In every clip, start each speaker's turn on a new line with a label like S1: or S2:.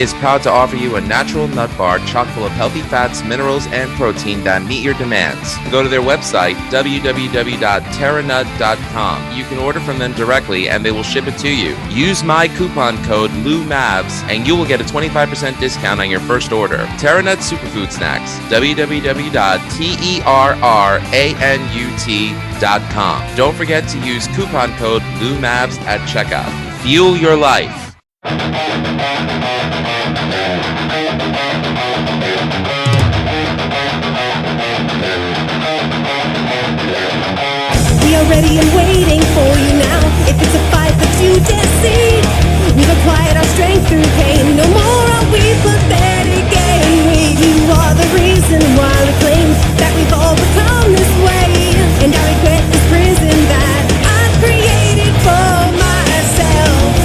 S1: is proud to offer you a natural nut bar chock full of healthy fats, minerals, and protein that meet your demands. Go to their website, www.terranut.com. You can order from them directly and they will ship it to you. Use my coupon code LOUMAVS and you will get a 25% discount on your first order. Terranut Superfood Snacks, www.terranut.com. Don't forget to use coupon code LOUMAVS at checkout. Fuel your life.
S2: We are ready and waiting for you now. If it's a fight that you deceive, we've acquired our strength through pain. No more are we pathetic and you are the reason why we claim that we've all become this way. And I regret this prison that I've created for myself.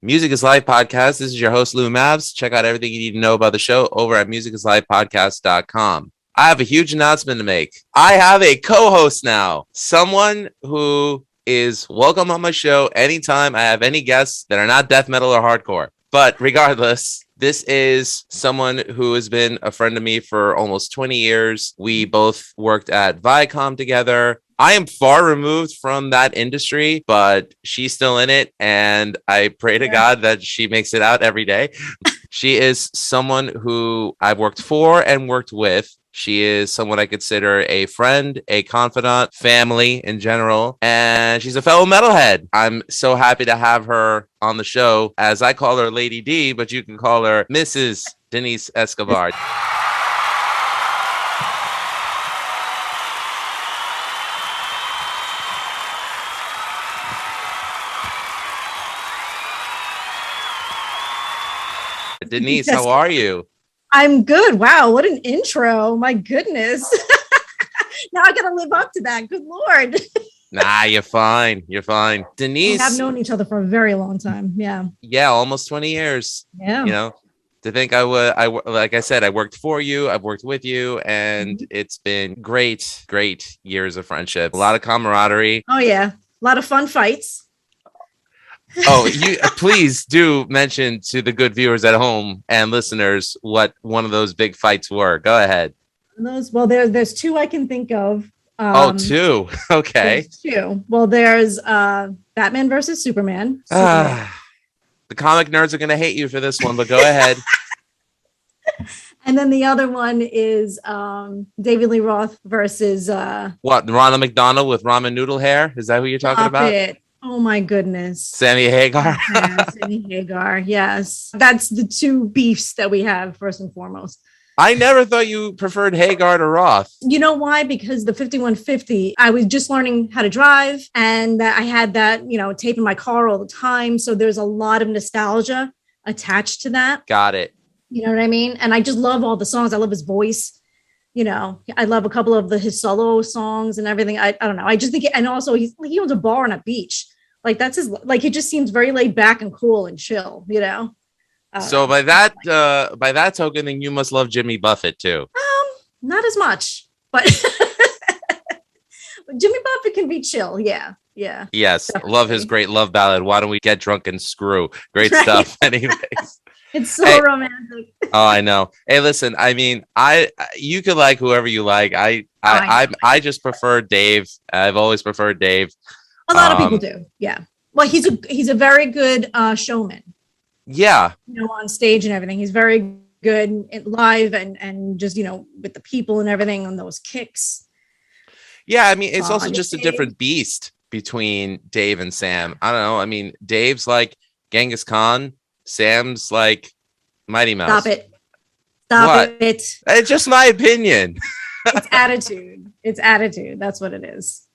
S1: Music is Live Podcast. This is your host, Lou Mavs. Check out everything you need to know about the show over at musicisLivepodcast.com. I have a huge announcement to make. I have a co-host now, someone who is welcome on my show anytime I have any guests that are not death metal or hardcore. But regardless, this is someone who has been a friend of me for almost 20 years. We both worked at Viacom together. I am far removed from that industry, but she's still in it. And I pray to God that she makes it out every day. She is someone who I've worked for and worked with. She is someone I consider a friend, a confidant, family in general, and she's a fellow metalhead. I'm so happy to have her on the show, as I call her Lady Dee, but you can call her Mrs. Denise Escobar. Denise, how are you?
S3: I'm good. Wow, what an intro. My goodness. Now I gotta live up to that. Good Lord.
S1: Nah, you're fine. You're fine. Denise.
S3: We have known each other for a very long time. Yeah.
S1: Yeah, almost 20 years.
S3: Yeah.
S1: You know, to think like I said, I worked for you, I've worked with you, and it's been great years of friendship. A lot of camaraderie.
S3: Oh, yeah. A lot of fun fights.
S1: Oh, you please do mention to the good viewers at home and listeners what one of those big fights were. Go ahead.
S3: There's two I can think of.
S1: Two. Okay.
S3: Two. Well, there's Batman versus Superman.
S1: The comic nerds are going to hate you for this one, but go ahead.
S3: And then the other one is David Lee Roth versus
S1: what? Ronald McDonald with ramen noodle hair? Is that who you're talking about?
S3: It. Oh my goodness.
S1: Sammy Hagar.
S3: Sammy Hagar. Yes. That's the two beefs that we have first and foremost.
S1: I never thought you preferred Hagar to Roth.
S3: You know why? Because the 5150, I was just learning how to drive and I had that, tape in my car all the time. So there's a lot of nostalgia attached to that.
S1: Got it.
S3: You know what I mean? And I just love all the songs. I love his voice. I love a couple of his solo songs and everything. I don't know. I just think, and also he owns a bar on a beach. Like that's his, like, he just seems very laid back and cool and chill, So by that token, then you must love Jimmy Buffett too. Not as much, but Jimmy Buffett can be chill. Yeah. Yeah.
S1: Yes.
S3: Definitely.
S1: Love his great love ballad. Why don't we get drunk and screw? Great stuff. Anyways.
S3: It's so romantic.
S1: Oh, I know. Hey, listen, I mean, you could like whoever you like. I just prefer Dave. I've always preferred Dave.
S3: A lot of people do. Yeah. Well, he's a very good showman.
S1: Yeah.
S3: On stage and everything. He's very good live and just, with the people and everything on those kicks.
S1: Yeah. I mean, it's also just a different beast between Dave and Sam. I don't know. I mean, Dave's like Genghis Khan. Sam's like Mighty Mouse.
S3: Stop it.
S1: It's just my opinion.
S3: It's attitude. It's attitude. That's what it is.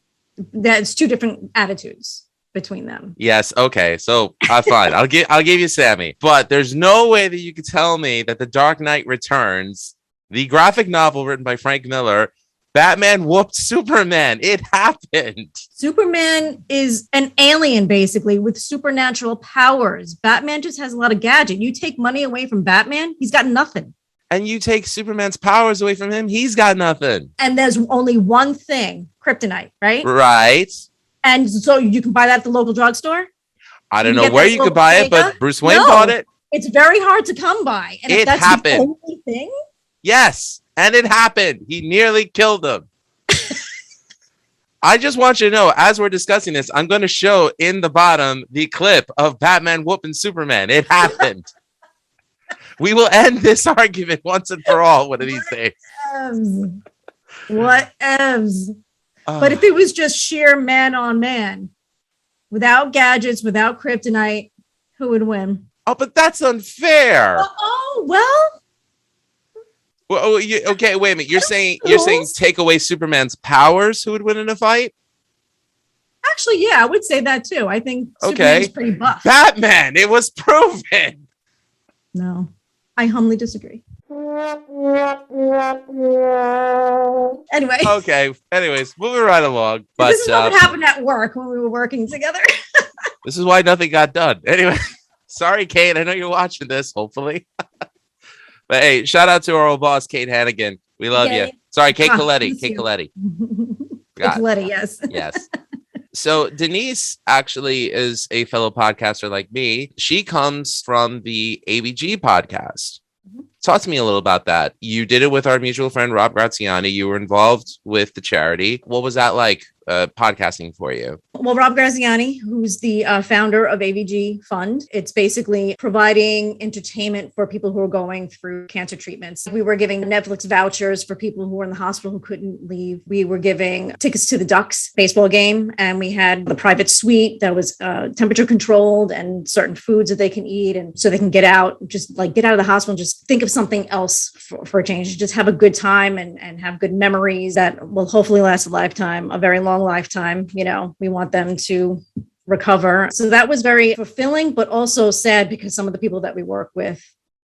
S3: That's two different attitudes between them.
S1: Yes. Okay. So fine. I'll give you Sammy. But there's no way that you could tell me that The Dark Knight Returns, the graphic novel written by Frank Miller, Batman whooped Superman. It happened.
S3: Superman is an alien, basically, with supernatural powers. Batman just has a lot of gadget. You take money away from Batman, he's got nothing.
S1: And you take Superman's powers away from him, he's got nothing.
S3: And there's only one thing kryptonite, right?
S1: Right.
S3: And so you can buy that at the local drugstore.
S1: I don't know where you could buy it, but Bruce Wayne bought it.
S3: It's very hard to come by. And if that's the only thing.
S1: Yes. And it happened. He nearly killed him. I just want you to know, as we're discussing this, I'm going to show in the bottom the clip of Batman whooping Superman. It happened. We will end this argument once and for all one of these days.
S3: What evs? But if it was just sheer man on man, without gadgets, without kryptonite, who would win?
S1: Oh, but that's unfair. Okay, wait a minute. You're saying take away Superman's powers, who would win in a fight?
S3: Actually, yeah, I would say that too. I think Superman's pretty buff.
S1: Batman, it was proven.
S3: No, I humbly disagree. Anyway.
S1: Okay. Anyways, moving right along. But
S3: this is what happened at work when we were working together.
S1: This is why nothing got done. Anyway, sorry, Kate. I know you're watching this, hopefully. But hey, shout out to our old boss, Kate Hannigan. We love you. Sorry, Kate Coletti. Kate Coletti.
S3: Coletti, yes.
S1: Yes. So Denise actually is a fellow podcaster like me. She comes from the AVG podcast. Talk to me a little about that. You did it with our mutual friend, Rob Graziani. You were involved with the charity. What was that like, podcasting for you?
S3: Well, Rob Graziani, who's the founder of AVG Fund, it's basically providing entertainment for people who are going through cancer treatments. We were giving Netflix vouchers for people who were in the hospital who couldn't leave. We were giving tickets to the Ducks baseball game, and we had the private suite that was temperature controlled and certain foods that they can eat, and so they can get out, just like get out of the hospital and just think of something else for a change, just have a good time and have good memories that will hopefully last a lifetime, a very long lifetime. You know, we want them to recover. So that was very fulfilling, but also sad because some of the people that we work with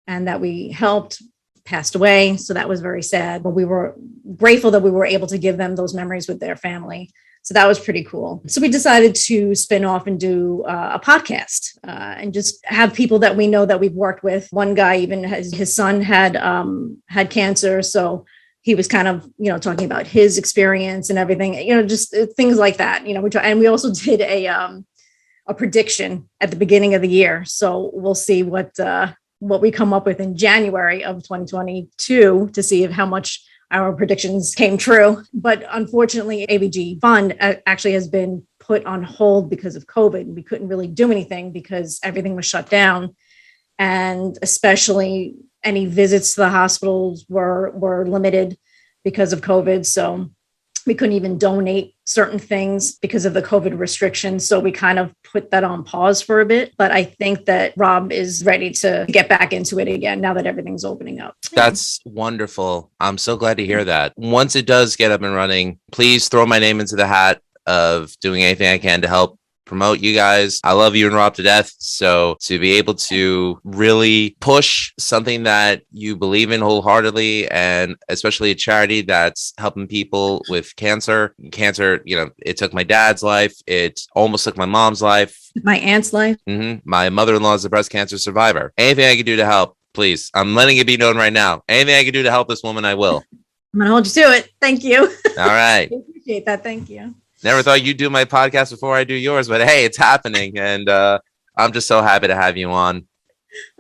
S3: and that we helped passed away. So that was very sad, but we were grateful that we were able to give them those memories with their family. So that was pretty cool. So we decided to spin off and do a podcast and just have people that we know that we've worked with. One guy, even his son had cancer. So he was kind of, talking about his experience and everything, just things like that. And we also did a prediction at the beginning of the year. So we'll see what we come up with in January of 2022 to see how much our predictions came true. But unfortunately, AVG Fund actually has been put on hold because of COVID. We couldn't really do anything because everything was shut down. And especially any visits to the hospitals were limited because of COVID. So we couldn't even donate certain things because of the COVID restrictions. So we kind of put that on pause for a bit. But I think that Rob is ready to get back into it again now that everything's opening up.
S1: That's wonderful. I'm so glad to hear that. Once it does get up and running, please throw my name into the hat of doing anything I can to help promote you guys. I love you and Rob to death. So to be able to really push something that you believe in wholeheartedly, and especially a charity that's helping people with cancer, it took my dad's life. It almost took my mom's life.
S3: My aunt's life.
S1: My mother-in-law is a breast cancer survivor. Anything I can do to help, please. I'm letting it be known right now. Anything I can do to help this woman, I will.
S3: I'm going to hold you to it. Thank you.
S1: All right.
S3: I appreciate that. Thank you.
S1: Never thought you'd do my podcast before I do yours, but hey, it's happening. And I'm just so happy to have you on.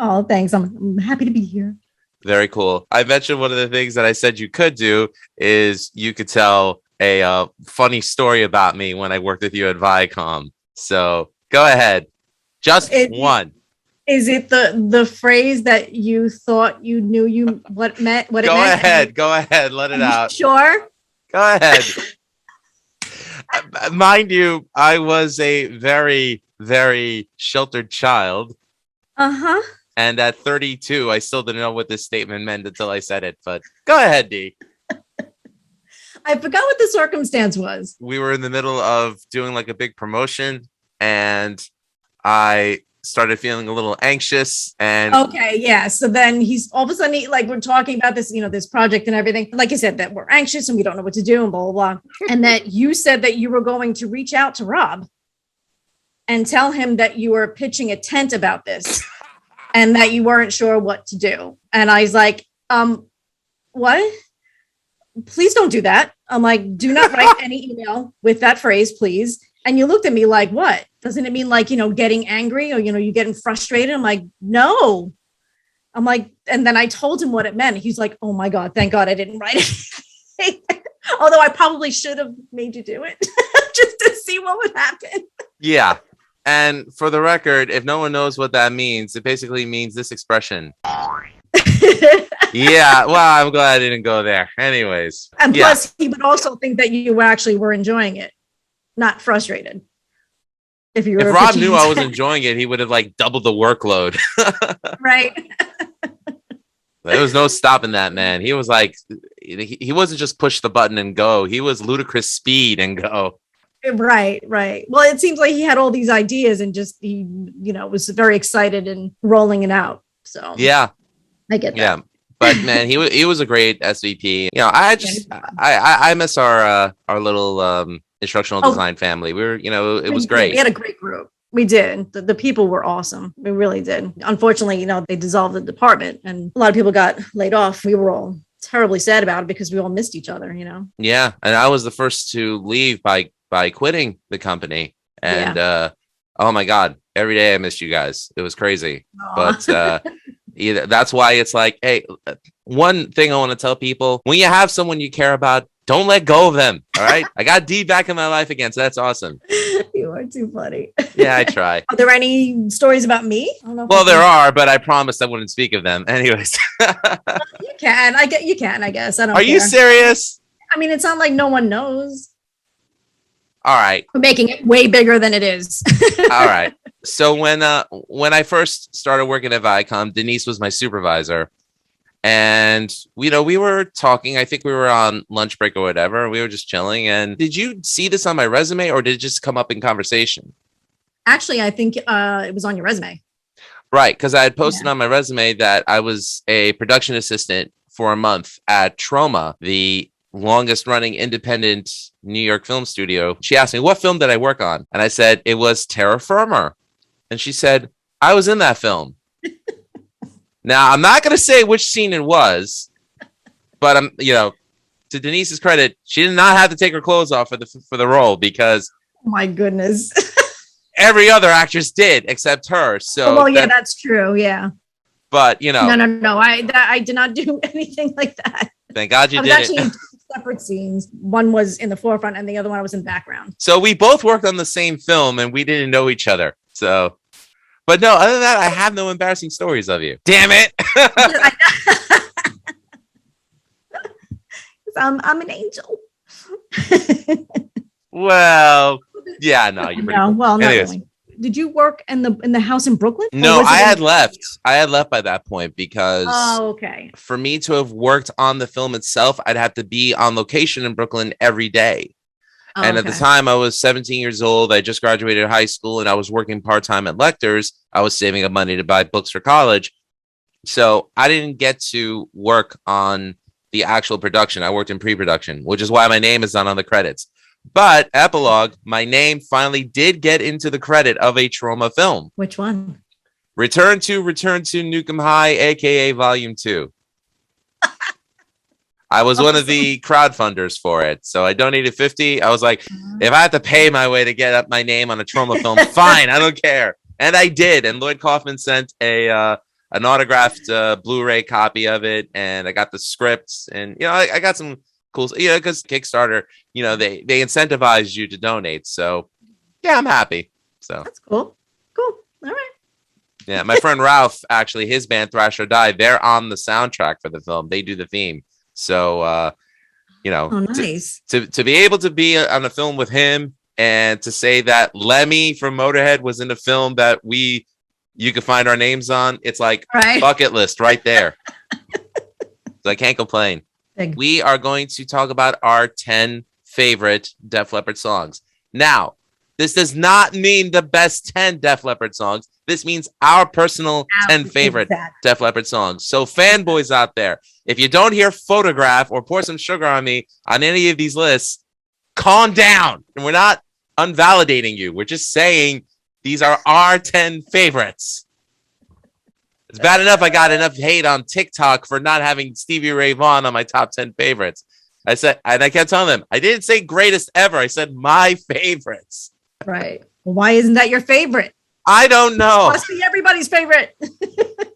S3: Oh, thanks. I'm happy to be here.
S1: Very cool. I mentioned one of the things that I said you could do is you could tell a funny story about me when I worked with you at Viacom. So go ahead. Just one.
S3: Is it the phrase that you thought you knew what it meant?
S1: Go ahead. Go ahead. Let it out.
S3: Sure.
S1: Go ahead. Mind you, I was a very, very sheltered child. And at 32, I still didn't know what this statement meant until I said it. But go ahead, Dee.
S3: I forgot what the circumstance was.
S1: We were in the middle of doing like a big promotion, and I started feeling a little anxious. And
S3: okay, yeah. So then he's all of a sudden, we're talking about this, this project and everything. Like I said, that we're anxious and we don't know what to do and blah, blah, blah. And that you said that you were going to reach out to Rob and tell him that you were pitching a tent about this and that you weren't sure what to do. And I was like, what? Please don't do that. I'm like, do not write any email with that phrase, please. And you looked at me like, what? Doesn't it mean like, getting angry or, you're getting frustrated? I'm like, no. I'm like, and then I told him what it meant. He's like, oh my God, thank God I didn't write it. Although I probably should have made you do it just to see what would happen.
S1: Yeah. And for the record, if no one knows what that means, it basically means this expression. Yeah. Well, I'm glad I didn't go there. Anyways.
S3: And plus, he would also think that you actually were enjoying it, not frustrated. If
S1: Rob knew I was enjoying it, he would have like doubled the workload.
S3: Right.
S1: There was no stopping that man. He was like, he wasn't just push the button and go. He was ludicrous speed and go.
S3: Right. Well, it seems like he had all these ideas and just he, was very excited and rolling it out. So
S1: yeah,
S3: I get that. Yeah,
S1: but man, he was a great SVP. I miss our little instructional design family. We were, it was great.
S3: We had a great group. We did. The people were awesome. We really did. Unfortunately, they dissolved the department and a lot of people got laid off. We were all terribly sad about it because we all missed each other,
S1: Yeah. And I was the first to leave by quitting the company. And oh my God, every day I missed you guys. It was crazy. Aww. But that's why it's like, hey, one thing I want to tell people, when you have someone you care about, don't let go of them. All right. I got Dee back in my life again. So that's awesome.
S3: You are too funny.
S1: Yeah, I try.
S3: Are there any stories about me?
S1: Well, there are, but I promised I wouldn't speak of them. Anyways.
S3: You can. You can, I guess. I don't
S1: Are you serious?
S3: I mean, it's not like no one knows.
S1: All right.
S3: We're making it way bigger than it is.
S1: All right. So when I first started working at Viacom, Denise was my supervisor. And, we were talking, I think we were on lunch break or whatever. We were just chilling. And did you see this on my resume or did it just come up in conversation?
S3: Actually, I think it was on your resume.
S1: Right. Because I had posted on my resume that I was a production assistant for a month at Troma, the longest running independent New York film studio. She asked me, what film did I work on? And I said, it was Terra Firma. And she said, I was in that film. Now, I'm not going to say which scene it was, but I'm, to Denise's credit, she did not have to take her clothes off for the role because
S3: oh my goodness.
S1: Every other actress did except her. So
S3: well, yeah, that's true. Yeah.
S1: But,
S3: No. I did not do anything like that.
S1: Thank God you did.
S3: Actually in two separate scenes. One was in the forefront and the other one I was in the background.
S1: So we both worked on the same film and we didn't know each other. So, but no, other than that, I have no embarrassing stories of you. Damn it.
S3: I'm an angel.
S1: Well, yeah, no, you're pretty cool.
S3: Well, not really. Did you work in the house in Brooklyn?
S1: No, I had left. I had left by that point because
S3: okay.
S1: For me to have worked on the film itself, I'd have to be on location in Brooklyn every day. And at the time I was 17 years old. I just graduated high school and I was working part-time at Lecter's. I was saving up money to buy books for college. So I didn't get to work on the actual production. I worked in pre-production, which is why my name is not on the credits. But epilogue, my name finally did get into the credit of a Troma film.
S3: Which one?
S1: Return to Nukem High, aka Volume 2. I was one of the crowdfunders for it. So I donated $50. I was like, if I have to pay my way to get up my name on a Troma film, fine, I don't care. And I did. And Lloyd Kaufman sent an autographed Blu-ray copy of it. And I got the scripts. And, I got some cool, because Kickstarter, they incentivize you to donate. So, yeah, I'm happy. So
S3: that's cool. Cool. All right.
S1: Yeah, my friend Ralph, actually, his band Thrash or Die, they're on the soundtrack for the film. They do the theme. So,
S3: nice.
S1: To be able to be on a film with him and to say that Lemmy from Motorhead was in a film that you could find our names on, it's like bucket list right there. So I can't complain. We are going to talk about our 10 favorite Def Leppard songs. Now, this does not mean the best 10 Def Leppard songs. This means our personal 10 favorite Def Leppard songs. So fanboys out there, if you don't hear Photograph or Pour Some Sugar on Me on any of these lists, calm down. And we're not unvalidating you. We're just saying these are our 10 favorites. It's bad enough I got enough hate on TikTok for not having Stevie Ray Vaughan on my top 10 favorites. I said, and I kept telling them, I didn't say greatest ever. I said my favorites.
S3: Right. Well, why isn't that your favorite?
S1: I don't know.
S3: Must be everybody's favorite.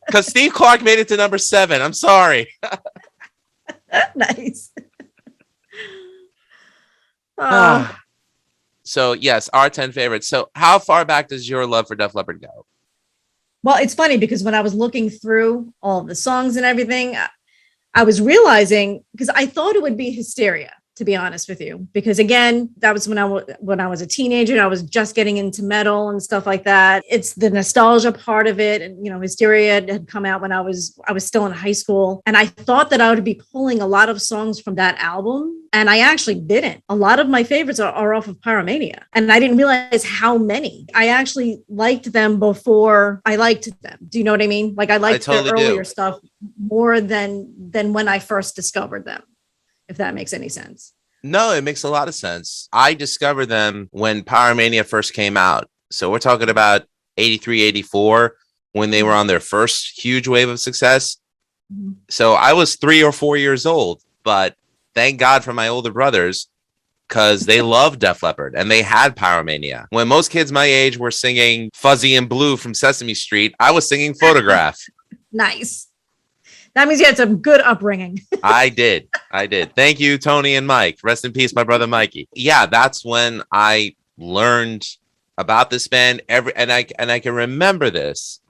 S1: Because Steve Clark made it to number 7. I'm sorry.
S3: Nice. Oh.
S1: So yes, our 10 favorites. So how far back does your love for Def Leppard go?
S3: Well, it's funny because when I was looking through all the songs and everything, I was realizing, because I thought it would be Hysteria, to be honest with you, because again, that was when I was a teenager and I was just getting into metal and stuff like that. It's the nostalgia part of it. And, Hysteria had come out when I was still in high school. And I thought that I would be pulling a lot of songs from that album. And I actually didn't. A lot of my favorites are off of Pyromania. And I didn't realize how many. I actually liked them before I liked them. Do you know what I mean? Like I liked their earlier stuff more than when I first discovered them. If that makes any sense.
S1: No, it makes a lot of sense. I discovered them when Pyromania first came out. So we're talking about 83, 84, when they were on their first huge wave of success. Mm-hmm. So I was 3 or 4 years old, but thank God for my older brothers, because they loved Def Leppard and they had Pyromania. When most kids my age were singing Fuzzy and Blue from Sesame Street, I was singing Photograph.
S3: Nice. That means you had some good upbringing. I
S1: did. Thank you, Tony and Mike. Rest in peace, my brother Mikey. Yeah, that's when I learned about this band. And I can remember this.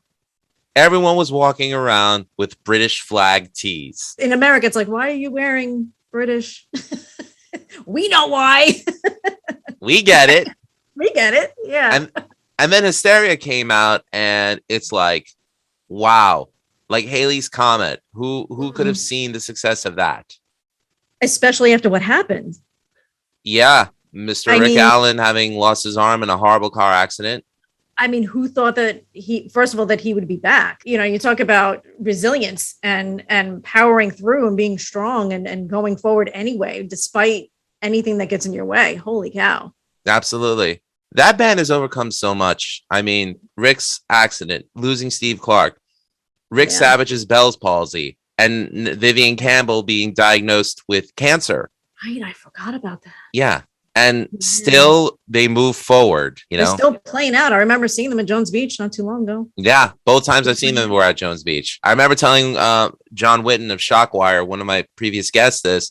S1: Everyone was walking around with British flag tees.
S3: In America, it's like, why are you wearing British? We know why.
S1: We get it.
S3: We get it. Yeah.
S1: And then Hysteria came out, and it's like, wow. Like Halley's Comet, who could have seen the success of that?
S3: Especially after what happened.
S1: Yeah. Mr. Rick Allen having lost his arm in a horrible car accident.
S3: I mean, who thought that first of all, that he would be back? You talk about resilience and powering through and being strong and going forward anyway, despite anything that gets in your way. Holy cow.
S1: Absolutely. That band has overcome so much. I mean, Rick's accident, losing Steve Clark, Rick Savage's Bell's palsy, and Vivian Campbell being diagnosed with cancer.
S3: Right, I forgot about that.
S1: Yeah, and still they move forward.
S3: They're still playing out. I remember seeing them at Jones Beach not too long ago.
S1: Yeah, both times I've seen them were at Jones Beach. I remember telling John Witten of Shockwire, one of my previous guests, this.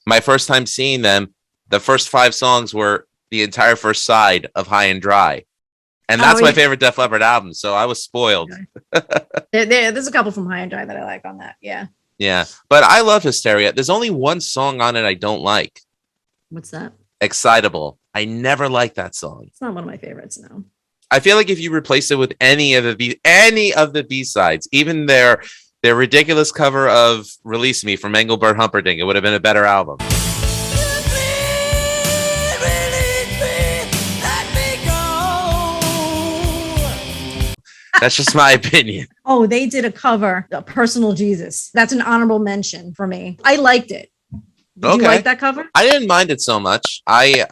S1: My first time seeing them, the first 5 songs were the entire first side of High and Dry. And that's my favorite Def Leppard album. So I was spoiled.
S3: There's a couple from High and Dry that I like on that. Yeah.
S1: Yeah. But I love Hysteria. There's only one song on it I don't like.
S3: What's that?
S1: Excitable. I never liked that song.
S3: It's not one of my favorites, no.
S1: I feel like if you replace it with any of the B-sides, even their ridiculous cover of Release Me from Engelbert Humperdinck, it would have been a better album. That's just my opinion.
S3: Oh, they did a cover, a Personal Jesus. That's an honorable mention for me. I liked it. Did you like that cover?
S1: I didn't mind it so much. I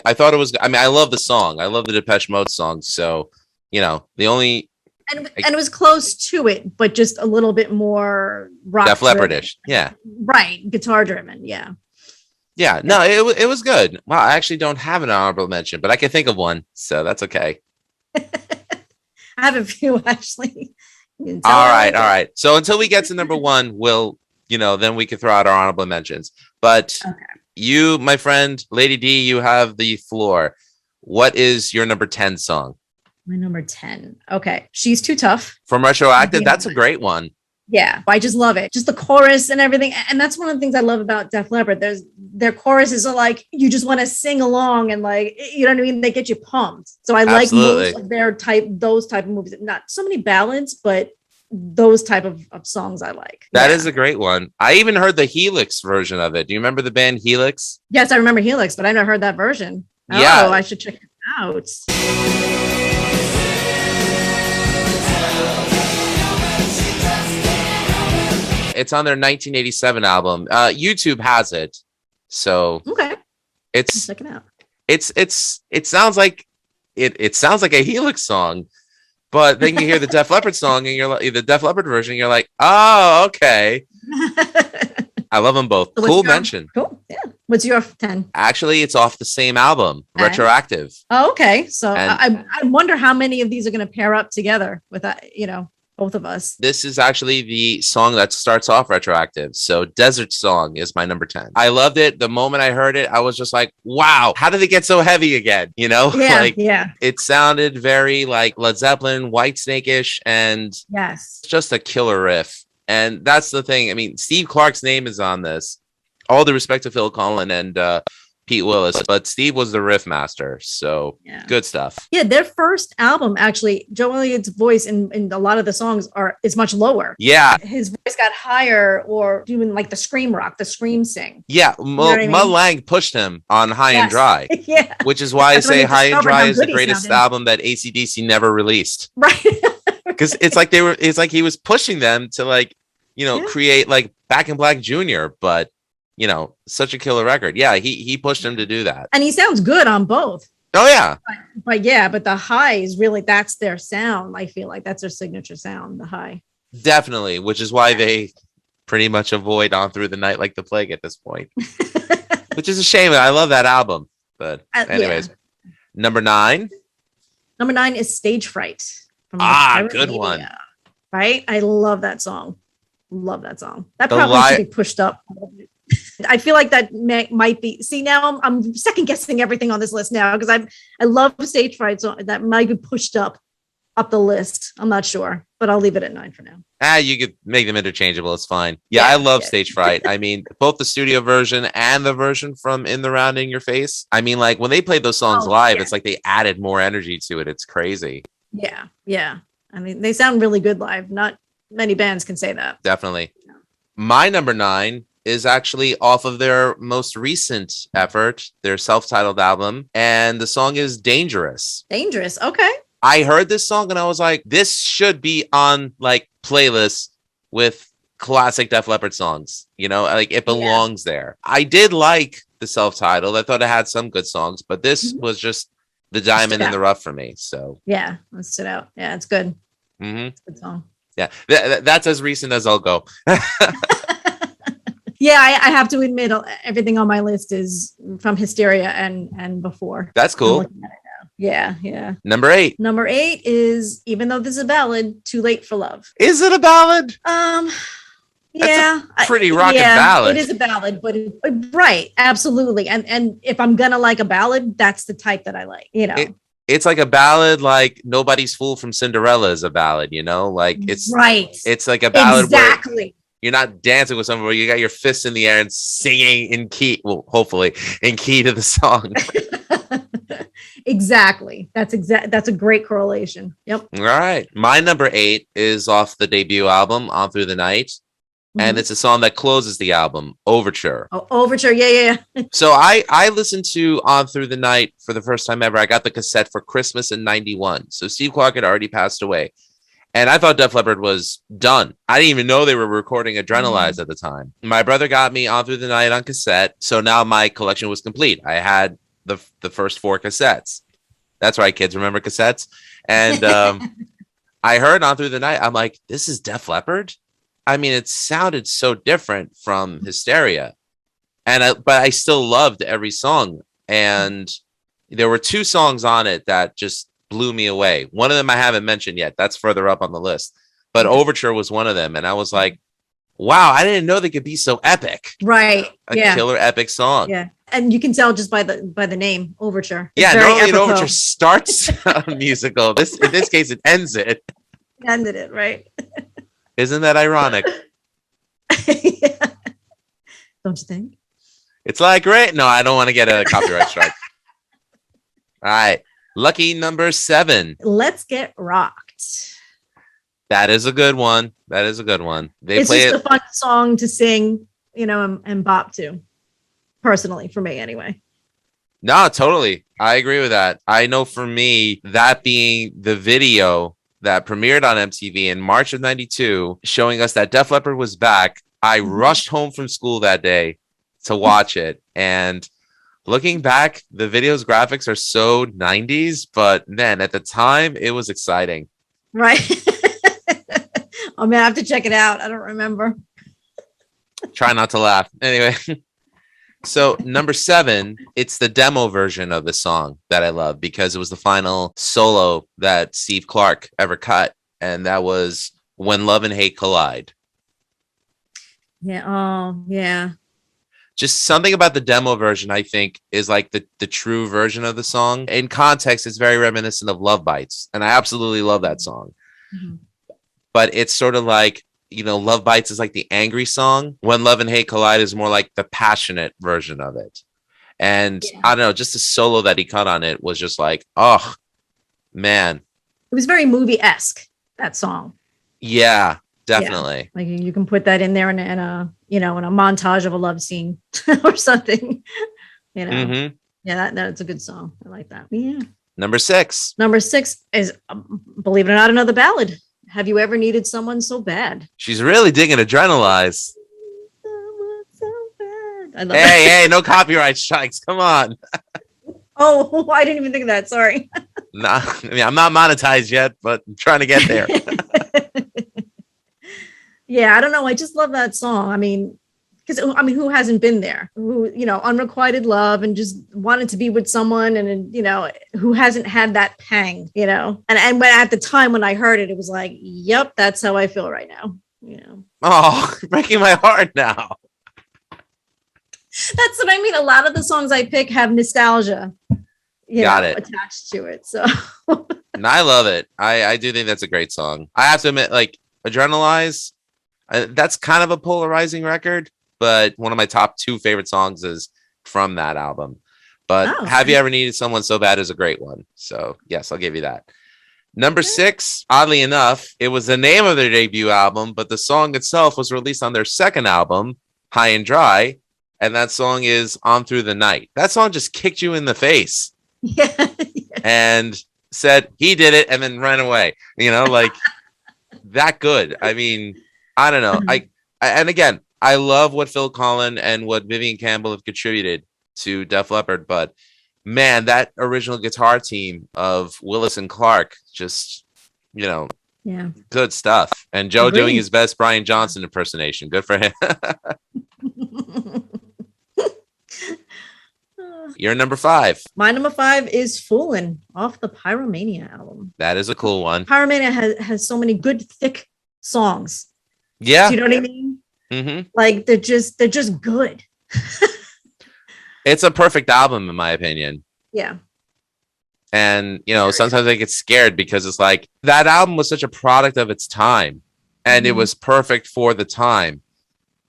S1: thought it was. I mean, I love the song. I love the Depeche Mode song. So, the only
S3: and it was close to it, but just a little bit more rock.
S1: Def Leppard-ish. Yeah.
S3: Right, guitar driven. Yeah.
S1: Yeah. No, it was good. Wow, I actually don't have an honorable mention, but I can think of one, so that's okay.
S3: I have a few actually.
S1: All right. So until we get to number 1, we'll, then we can throw out our honorable mentions. But you, my friend, Lady Dee, you have the floor. What is your number 10 song?
S3: My number 10. Okay. She's Too Tough.
S1: From Retroactive. That's a great one.
S3: Yeah. I just love it. Just the chorus and everything. And that's one of the things I love about Def Leppard. Their choruses are like, you just want to sing along and like, you know what I mean? They get you pumped. So I like most of those type of movies. Not so many ballads, but those type of songs I like.
S1: That is a great one. I even heard the Helix version of it. Do you remember the band Helix?
S3: Yes, I remember Helix, but I never heard that version.
S1: Yeah.
S3: Oh, I should check it out.
S1: It's on their 1987 album. YouTube has it. So
S3: okay.
S1: It's
S3: check it out.
S1: It sounds like a Helix song. But then you hear the Def Leppard song and you're like the Def Leppard version, you're like, oh, okay. I love them both.
S3: So
S1: Cool mention.
S3: Cool. Yeah. What's your 10?
S1: Actually, it's off the same album,
S3: Okay.
S1: Retroactive.
S3: Oh, okay. So
S1: And-
S3: I wonder how many of these are going to pair up together with both of us.
S1: This is actually the song that starts off Retroactive. So Desert Song is my number 10. I loved it. The moment I heard it, I was just like, wow, how did it get so heavy again?
S3: Yeah. Yeah.
S1: It sounded very like Led Zeppelin, Whitesnake-ish, and
S3: Yes.
S1: just a killer riff. And that's the thing. I mean, Steve Clark's name is on this. All the respect to Phil Collin and Pete Willis, but Steve was the riff master. So good stuff.
S3: Yeah, their first album, actually, Joe Elliott's voice in a lot of the songs is much lower.
S1: Yeah.
S3: His voice got higher, or doing like the scream rock, the scream sing.
S1: Yeah.
S3: Mutt
S1: Lang pushed him on High and Dry.
S3: Yeah.
S1: Which is why I say High and Dry is the greatest
S3: sounded.
S1: album that AC/DC never released.
S3: Right.
S1: Because it's like he was pushing them to create like Back in Black Jr., but such a killer record. Yeah, he pushed him to do that.
S3: And he sounds good on both.
S1: Oh yeah.
S3: But the high is really, that's their sound. I feel like that's their signature sound, the high.
S1: Definitely, which is why they pretty much avoid On Through the Night like the plague at this point. Which is a shame. I love that album. But anyways, number 9.
S3: Number 9 is Stage Fright.
S1: Good one.
S3: Right? I love that song. Love that song. That
S1: The
S3: probably should be pushed up. I feel like that might be. See, now I'm second guessing everything on this list now, because I love Stage Fright, so that might be pushed up the list. I'm not sure, but I'll leave it at 9 for now.
S1: You could make them interchangeable. It's fine. Yeah, I love Stage Fright. I mean, both the studio version and the version from In the Round in Your Face. I mean, like when they played those songs live, it's like they added more energy to it. It's crazy.
S3: Yeah, yeah. I mean, they sound really good live. Not many bands can say that.
S1: Definitely. My number 9 is actually off of their most recent effort, their self-titled album, and the song is Dangerous.
S3: Dangerous. Okay.
S1: I heard this song and I was like, this should be on like playlists with classic Def Leppard songs. Like it belongs there. I did like the self-titled. I thought it had some good songs, but this was just the diamond in the rough for me. So
S3: yeah, that stood out. Yeah, it's good.
S1: It's
S3: a good song.
S1: Yeah, that's as recent as I'll go.
S3: Yeah, I have to admit, everything on my list is from Hysteria and before.
S1: That's cool.
S3: Yeah, yeah.
S1: Number 8.
S3: Number 8 is, even though this is a ballad, Too Late for Love.
S1: Is it a ballad?
S3: Yeah.
S1: That's a pretty rockin' ballad.
S3: It is a ballad, but right, absolutely. And if I'm gonna like a ballad, that's the type that I like.
S1: It's like a ballad, like Nobody's Fool from Cinderella is a ballad, like it's
S3: right.
S1: It's like a ballad
S3: exactly.
S1: where you're not dancing with someone, where you got your fists in the air and singing in key. Well, hopefully in key to the song.
S3: Exactly. That's a great correlation. Yep.
S1: All right. My number 8 is off the debut album, On Through the Night. And it's a song that closes the album, Overture.
S3: Oh, Overture. Yeah.
S1: So I listened to On Through the Night for the first time ever. I got the cassette for Christmas in 91. So Steve Clark had already passed away. And I thought Def Leppard was done. I didn't even know they were recording Adrenalize at the time. My brother got me On Through the Night on cassette. So now my collection was complete. I had the first 4 cassettes. That's right, kids. Remember cassettes? And I heard On Through the Night. I'm like, this is Def Leppard? I mean, it sounded so different from Hysteria. But I still loved every song. And there were 2 songs on it that just blew me away. One of them I haven't mentioned yet. That's further up on the list. But Overture was one of them. And I was like, wow, I didn't know they could be so epic.
S3: Right.
S1: A killer epic song.
S3: Yeah. And you can tell just by the name, Overture.
S1: It's normally an overture starts a musical. In this case, it ends it.
S3: Ended it, right?
S1: Isn't that ironic?
S3: Yeah. Don't you think?
S1: It's like, right? No, I don't want to get a copyright strike. All right. Lucky number 7.
S3: Let's Get Rocked.
S1: That is a good one. It's
S3: just a fun song to sing, and bop to. Personally, for me anyway.
S1: No, totally. I agree with that. I know for me, that being the video that premiered on MTV in March of 92, showing us that Def Leppard was back, I rushed home from school that day to watch it. And looking back, the video's graphics are so 90s, but then at the time, it was exciting.
S3: Right. I'm going to have to check it out. I don't remember.
S1: Try not to laugh. Anyway. So number 7, it's the demo version of the song that I love because it was the final solo that Steve Clark ever cut. And that was When Love and Hate Collide.
S3: Yeah. Oh, yeah.
S1: Just something about the demo version, I think, is like the true version of the song. In context, it's very reminiscent of Love Bites. And I absolutely love that song.
S3: Mhm.
S1: But it's sort of like, Love Bites is like the angry song. When Love and Hate Collide is more like the passionate version of it. And I don't know, just the solo that he cut on it was just like, oh, man.
S3: It was very movie-esque, that song.
S1: Yeah, definitely.
S3: Yeah. Like you can put that in there in a montage of a love scene or something.
S1: Mm-hmm.
S3: Yeah, that's a good song. I like that. Yeah.
S1: Number 6.
S3: Number 6 is, believe it or not, another ballad. Have you ever needed someone so bad?
S1: She's really digging Adrenalize.
S3: I love that.
S1: Hey, no copyright strikes. Come on.
S3: Oh, I didn't even think of that. Sorry.
S1: Nah, I'm not monetized yet, but I'm trying to get there.
S3: Yeah, I don't know. I just love that song. I mean, who hasn't been there? Who, unrequited love and just wanted to be with someone and, who hasn't had that pang, and when at the time when I heard it, it was like, yep, that's how I feel right now.
S1: Oh, breaking my heart now.
S3: That's what I mean. A lot of the songs I pick have nostalgia, attached to it. So
S1: and I love it. I do think that's a great song. I have to admit, like Adrenalize, that's kind of a polarizing record. But one of my top 2 favorite songs is from that album. But Have You Ever Needed Someone So Bad is a great one. So, yes, I'll give you that. Number 6, oddly enough, it was the name of their debut album, but the song itself was released on their second album, High and Dry. And that song is On Through the Night. That song just kicked you in the face.
S3: Yeah.
S1: And said he did it and then ran away. Like that good. I mean, I don't know. And again, I love what Phil Collin and what Vivian Campbell have contributed to Def Leppard, but man, that original guitar team of Willis and Clark, just, good stuff. And Joe doing his best Brian Johnson impersonation. Good for him. You're number 5.
S3: My number 5 is Foolin' off the Pyromania album.
S1: That is a cool one.
S3: Pyromania has so many good, thick songs.
S1: Yeah.
S3: Do you know what I mean?
S1: Mm-hmm.
S3: Like they're just good.
S1: It's a perfect album in my opinion.
S3: Yeah.
S1: And sometimes I get scared because it's like that album was such a product of its time and it was perfect for the time.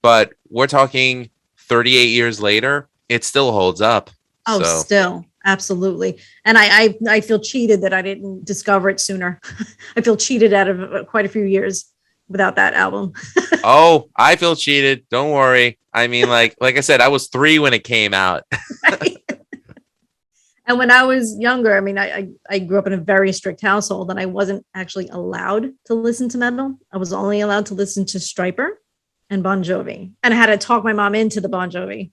S1: But we're talking 38 years later, it still holds up.
S3: Oh,
S1: so.
S3: Still. Absolutely. And I feel cheated that I didn't discover it sooner. I feel cheated out of quite a few years without that album.
S1: Oh, I feel cheated. Don't worry. I mean, like I said, I was 3 when it came out.
S3: Right? And when I was younger, I mean, I grew up in a very strict household and I wasn't actually allowed to listen to metal. I was only allowed to listen to Stryper and Bon Jovi. And I had to talk my mom into the Bon Jovi.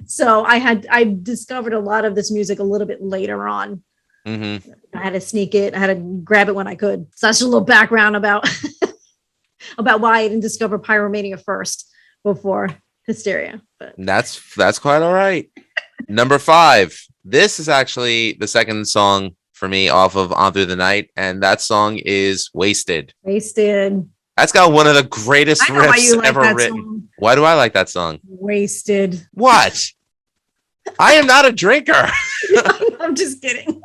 S3: So I discovered a lot of this music a little bit later on. Mm-hmm. I had to sneak it. I had to grab it when I could. So that's a little background about why I didn't discover Pyromania first before Hysteria. But
S1: that's quite all right. Number 5. This is actually the second song for me off of On Through the Night, and that song is Wasted.
S3: Wasted.
S1: That's got one of the greatest riffs ever written. Song. Why do I like that song?
S3: Wasted.
S1: What? I am not a drinker.
S3: I'm just kidding.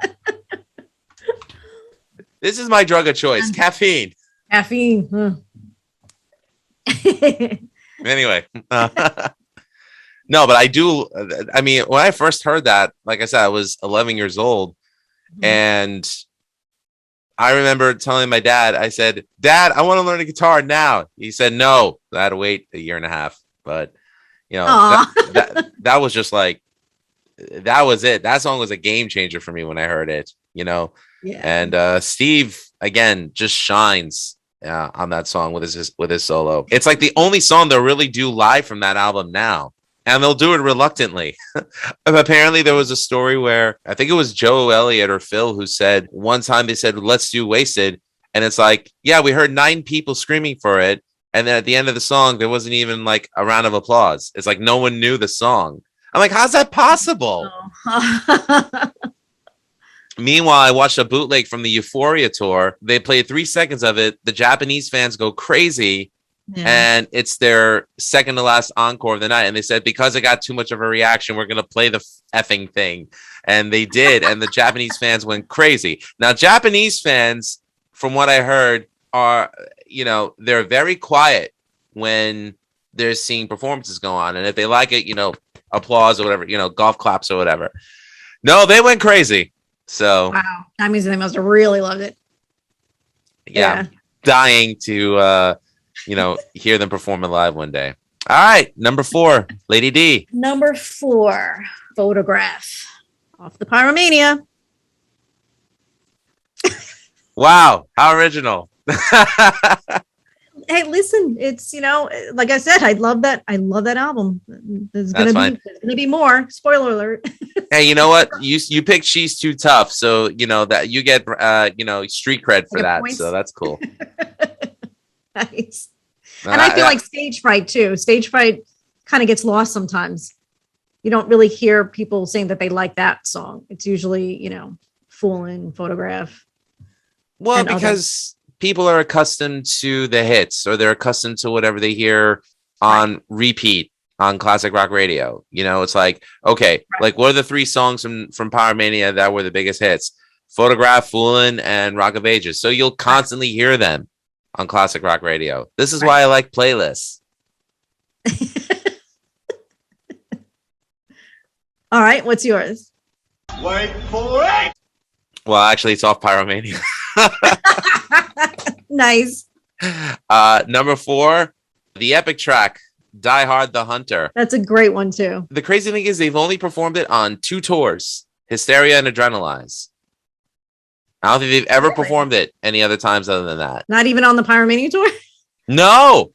S1: This is my drug of choice. Caffeine.
S3: Caffeine.
S1: Anyway. No, but I do. I mean, when I first heard that, like I said, I was 11 years old. And I remember telling my dad, I said, Dad, I want to learn a guitar now. He said, no, I had to wait a year and a half. But, that was just like, that was it. That song was a game changer for me when I heard it, Yeah. And Steve, again, just shines on that song with his solo. It's like the only song they'll really do live from that album now. And they'll do it reluctantly. Apparently, there was a story where I think it was Joe Elliott or Phil who said one time they said, let's do Wasted. And it's like, yeah, we heard 9 people screaming for it. And then at the end of the song, there wasn't even like a round of applause. It's like no one knew the song. I'm like, how's that possible?
S3: Oh.
S1: Meanwhile, I watched a bootleg from the Euphoria tour. They played 3 seconds of it. The Japanese fans go crazy.
S3: Yeah.
S1: And it's their second to last encore of the night. And they said, because it got too much of a reaction, we're going to play the effing thing. And they did. And the Japanese fans went crazy. Now, Japanese fans, from what I heard, are, they're very quiet when they're seeing performances go on. And if they like it, applause or whatever, golf claps or whatever. No, they went crazy. So,
S3: wow. That means they must have really loved it.
S1: Yeah. Dying to, hear them perform it live one day. All right. Number 4, Lady Dee.
S3: Number 4, Photograph off the Pyromania.
S1: Wow. How original.
S3: Hey, listen, it's, like I said, I love that album. There's gonna be more. Spoiler alert.
S1: Hey, you know what? You picked She's Too Tough, so that you get street cred for that. Points. So that's cool.
S3: Nice. And I feel like Stage Fright too. Stage Fright kind of gets lost sometimes. You don't really hear people saying that they like that song. It's usually, Foolin', Photograph.
S1: Well, because people are accustomed to the hits, or they're accustomed to whatever they hear on repeat on classic rock radio. It's like, okay, like what are the 3 songs from Pyromania that were the biggest hits? Photograph, Foolin', and Rock of Ages. So you'll constantly hear them on classic rock radio. This is why I like playlists.
S3: All right, what's yours?
S4: Wait for it.
S1: Well, actually, it's off Pyromania.
S3: Nice.
S1: Number 4, the epic track, Die Hard the Hunter.
S3: That's a great one too.
S1: The crazy thing is they've only performed it on 2 tours, Hysteria and Adrenalize. I don't think they've ever performed it any other times other than that.
S3: Not even on the Pyromania tour?
S1: No,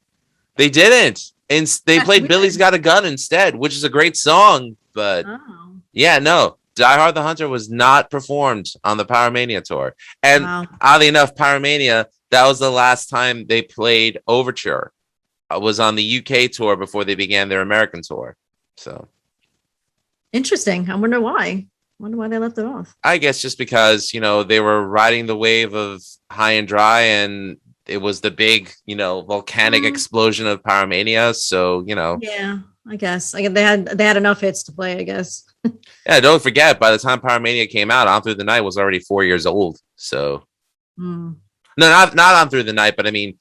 S1: they didn't. And they played
S3: weird.
S1: Billy's Got a Gun instead, which is a great song. But yeah, no, Die Hard the Hunter was not performed on the Pyromania tour. And oddly enough, Pyromania, that was the last time they played Overture. It was on the UK tour before they began their American tour. So
S3: interesting. I wonder why. They left it off.
S1: I guess just because, they were riding the wave of High and Dry, and it was the big, volcanic explosion of Pyromania. So,
S3: Yeah, I guess. They had enough hits to play, I guess.
S1: Yeah, don't forget, by the time Pyromania came out, On Through the Night was already 4 years old. So, no, not On Through the Night, but I mean,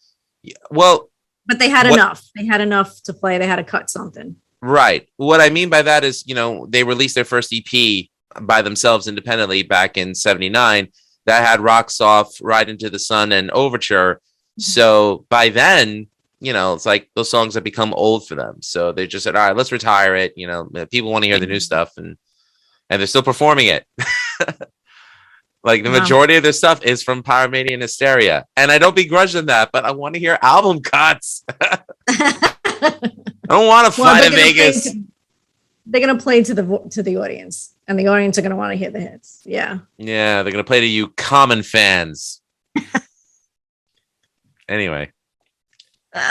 S1: well.
S3: But they had enough. They had enough to play. They had to cut something.
S1: Right. What I mean by that is, they released their first EP by themselves independently back in 79 that had Rocks Off, Ride Into the Sun, and Overture. So by then, it's like those songs have become old for them. So they just said, all right, let's retire it. People want to hear the new stuff, and they're still performing it. Like the majority of their stuff is from Pyromania and Hysteria. And I don't begrudge them that, but I want to hear album cuts. I don't want to fly to Vegas.
S3: They're going to play to the audience, and the audience are going to want to hear the hits. Yeah.
S1: Yeah. They're going to play to you common fans. Anyway. All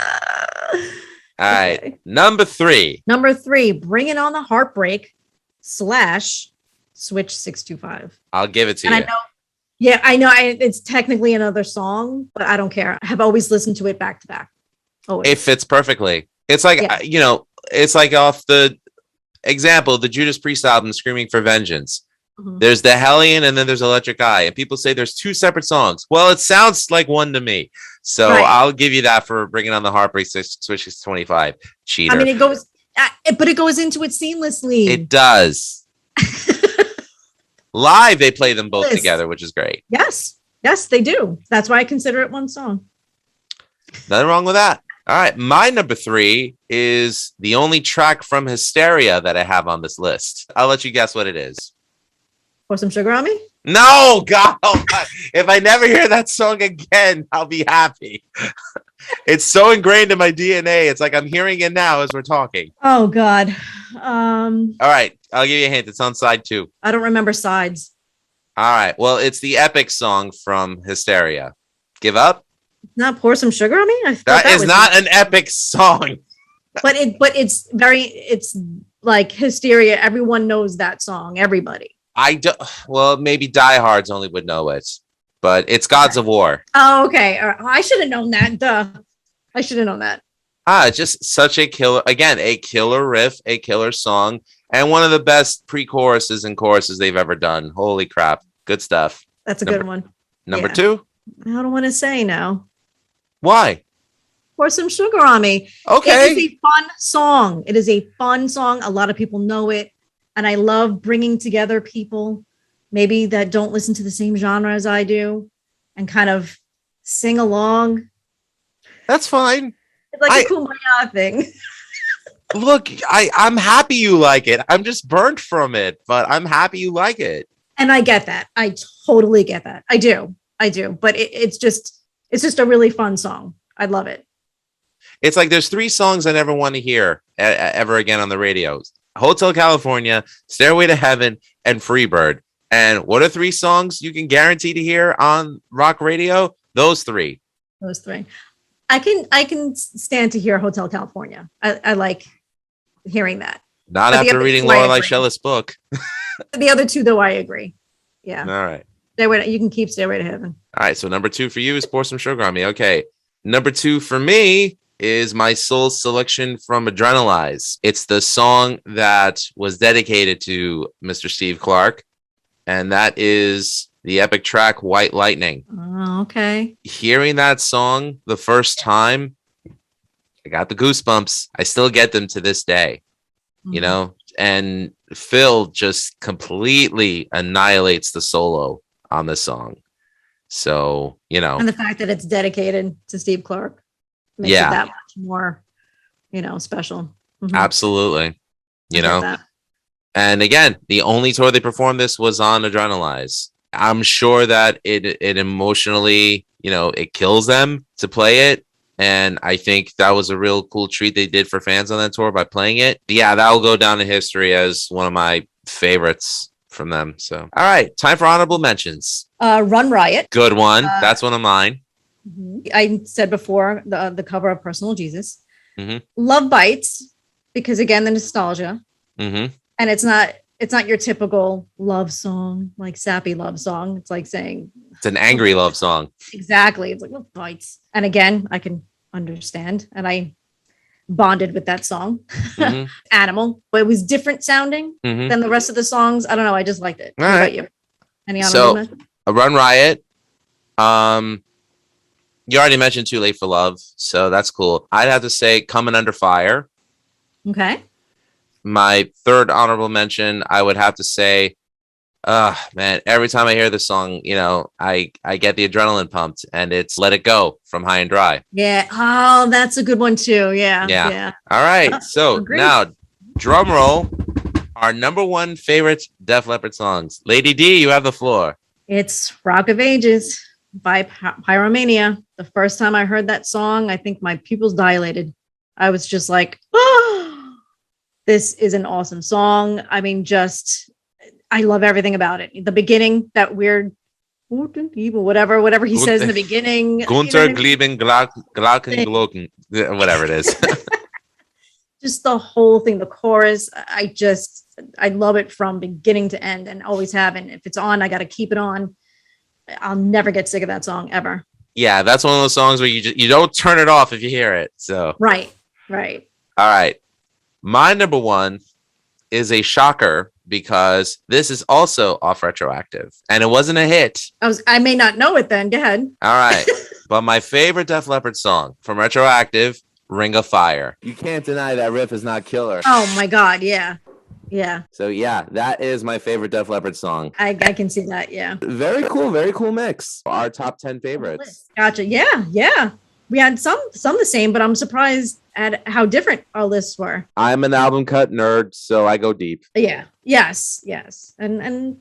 S1: right. Number 3.
S3: Bringing on the Heartbreak / Switch 625.
S1: I'll give it to you.
S3: I know. It's technically another song, but I don't care. I have always listened to it back to back. Always.
S1: It fits perfectly. It's like, it's like off the example, the Judas Priest album, Screaming for Vengeance. Mm-hmm. There's the Hellion, and then there's Electric Eye. And people say there's 2 separate songs. Well, it sounds like one to me. So I'll give you that for Bringing on the Heartbreak Switch 25. Cheater.
S3: I mean, it goes into it seamlessly.
S1: It does. Live, they play them both together, which is great.
S3: Yes, they do. That's why I consider it one song.
S1: Nothing wrong with that. All right, my number 3 is the only track from Hysteria that I have on this list. I'll let you guess what it is.
S3: Pour Some Sugar on Me?
S1: No, God. If I never hear that song again, I'll be happy. It's so ingrained in my DNA. It's like I'm hearing it now as we're talking.
S3: Oh, God.
S1: All right, I'll give you a hint. It's on side 2.
S3: I don't remember sides.
S1: All right, well, it's the epic song from Hysteria. Give up?
S3: Not Pour Some Sugar on Me? I thought
S1: That is
S3: was
S1: not an epic song.
S3: but it's like hysteria. Everyone knows that song. Everybody.
S1: I do. Well, maybe diehards only would know it, but it's Gods of War.
S3: Oh, okay. I should have known that. Duh. I should have known that.
S1: Just such a killer. Again, a killer riff, a killer song, and one of the best pre-choruses and choruses they've ever done. Holy crap. Good stuff.
S3: That's a good one.
S1: Number
S3: Yeah.
S1: 2.
S3: I don't want to say no.
S1: Why?
S3: Pour Some Sugar on Me.
S1: Okay.
S3: It is a fun song. It is a fun song. A lot of people know it. And I love bringing together people maybe that don't listen to the same genre as I do and kind of sing along.
S1: That's fine.
S3: It's like a kumbaya thing.
S1: Look, I'm happy you like it. I'm just burnt from it, but I'm happy you like it.
S3: And I get that. I totally get that. I do. But it's just a really fun song. I love it.
S1: It's like there's 3 songs I never want to hear ever again on the radio. Hotel California, Stairway to Heaven, and Freebird. And what are 3 songs you can guarantee to hear on rock radio? Those 3.
S3: Those 3. I can stand to hear Hotel California. I like hearing that.
S1: Not
S3: But the
S1: after
S3: other
S1: reading
S3: 2 I
S1: Lorelei
S3: agree.
S1: Shelley's book.
S3: The other 2, though, I agree. Yeah.
S1: All right.
S3: You can keep Stairway to Heaven.
S1: All right. So number 2 for you is Pour Some Sugar on Me. Okay. Number 2 for me is my soul selection from Adrenalize. It's the song that was dedicated to Mr. Steve Clark, and that is the epic track White Lightning.
S3: Oh, okay.
S1: Hearing that song the first time, I got the goosebumps. I still get them to this day, you know, and Phil just completely annihilates the solo on this song. So, you know,
S3: And the fact that it's dedicated to Steve Clark makes
S1: Yeah.
S3: it that much more, special. Mhm.
S1: absolutely, you
S3: I get
S1: know,
S3: that.
S1: and again, the only tour they performed this was on Adrenalize. I'm sure that it emotionally, it kills them to play it. And I think that was a real cool treat they did for fans on that tour by playing it. Yeah, that will go down in history as one of my favorites from them. So, all right, time for honorable mentions.
S3: Run Riot.
S1: Good one. That's one of mine.
S3: I said before the cover of Personal Jesus.
S1: Mhm.
S3: Love Bites, because again, the nostalgia.
S1: Mm-hmm.
S3: And it's not your typical love song, like sappy love song. It's like saying
S1: It's an angry love song.
S3: exactly. It's like Love Bites. And again, I can understand. And I bonded with that song.
S1: Mhm.
S3: Animal. But it was different sounding
S1: Mhm.
S3: than the rest of the songs. I don't know. I just liked it.
S1: All
S3: What
S1: right.
S3: about you? Any
S1: So-
S3: honorable mention?
S1: A Run Riot. You already mentioned Too Late for Love, so that's cool. I'd have to say Coming Under Fire.
S3: Okay.
S1: My third honorable mention, I would have to say, man, every time I hear this song, I get the adrenaline pumped, and it's Let It Go from High and Dry.
S3: Yeah. Oh, that's a good one too. Yeah.
S1: Yeah.
S3: Yeah.
S1: All right. So
S3: agreed.
S1: now, drum roll, our number 1 favorite Def Leppard songs. Lady D, you have the floor.
S3: It's Rock of Ages by Pyromania. The first time I heard that song, I think my pupils dilated. I was just like, oh, this is an awesome song. I mean, I love everything about it. The beginning, that weird, whatever he says in the beginning.
S1: Gunther, Glieben, Glaken, Gloken, whatever it is.
S3: Just the whole thing, the chorus. I love it from beginning to end and always have. And if it's on, I got to keep it on. I'll never get sick of that song ever.
S1: Yeah, that's one of those songs where you don't turn it off if you hear it. So
S3: Right.
S1: all right. My number 1 is a shocker because this is also off Retroactive and it wasn't a hit.
S3: I may not know it then. Go ahead.
S1: All right. But my favorite Def Leppard song from Retroactive, Ring of Fire. You can't deny that riff is not killer.
S3: Oh my God. Yeah. Yeah.
S1: So yeah, that is my favorite Def Leppard song.
S3: I can see that. Yeah.
S1: Very cool mix. Our top 10 favorites.
S3: Gotcha. Yeah. We had some the same, but I'm surprised at how different our lists were.
S1: I'm an album cut nerd, so I go deep.
S3: Yeah. Yes. And I'm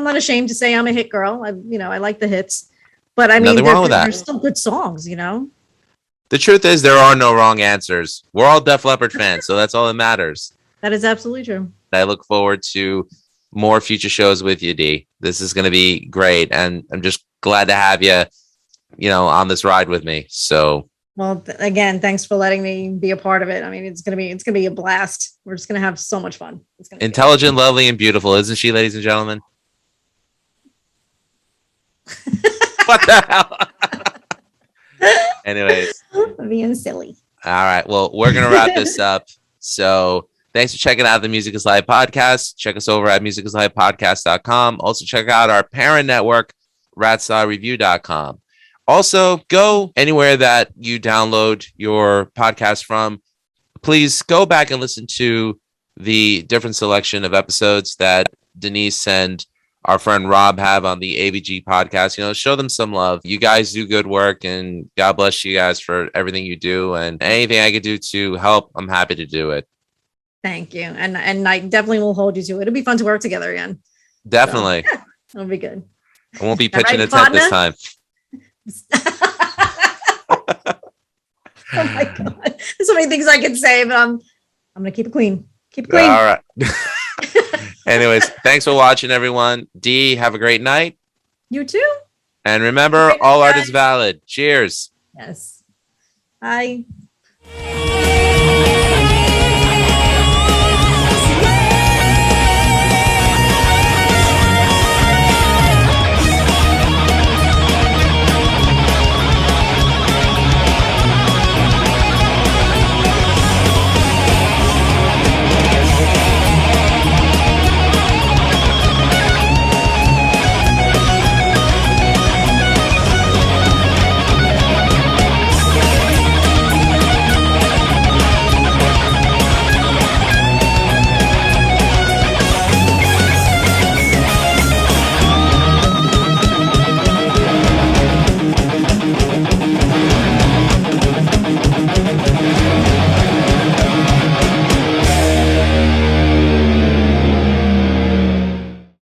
S3: not ashamed to say I'm a hit girl. I like the hits, but I mean,
S1: Nothing wrong with that.
S3: they're still good songs,
S1: The truth is there are no wrong answers. We're all Def Leppard fans, so that's all that matters.
S3: That is absolutely true.
S1: I look forward to more future shows with you, Dee. This is going to be great, and I'm just glad to have you on this ride with me. So,
S3: Well, again, thanks for letting me be a part of it. I mean, it's gonna be a blast. We're just gonna have so much fun. It's gonna be
S1: intelligent, lovely, and beautiful, isn't she, ladies and gentlemen? What the hell? Anyways,
S3: I'm being silly.
S1: all right. Well, we're gonna wrap this up. So thanks for checking out the Music is Live podcast. Check us over at musicisLivePodcast.com. Also check out our parent network, ratstarreview.com. Also, go anywhere that you download your podcast from. Please go back and listen to the different selection of episodes that Denise and our friend Rob have on the AVG podcast. Show them some love. You guys do good work, and God bless you guys for everything you do. And anything I could do to help, I'm happy to do it.
S3: Thank you. And I definitely will hold you to it. It'll be fun to work together again.
S1: Definitely.
S3: So, yeah, it'll be good.
S1: I won't be pitching
S3: right,
S1: a tent this
S3: partner?
S1: time.
S3: Oh my God. There's so many things I can say, but I'm gonna keep it clean. Keep it clean.
S1: All right. Anyways, thanks for watching, everyone. Dee, have a great night.
S3: You too?
S1: And remember,
S3: Great night,
S1: all art
S3: guys.
S1: is valid. Cheers.
S3: Yes. Bye.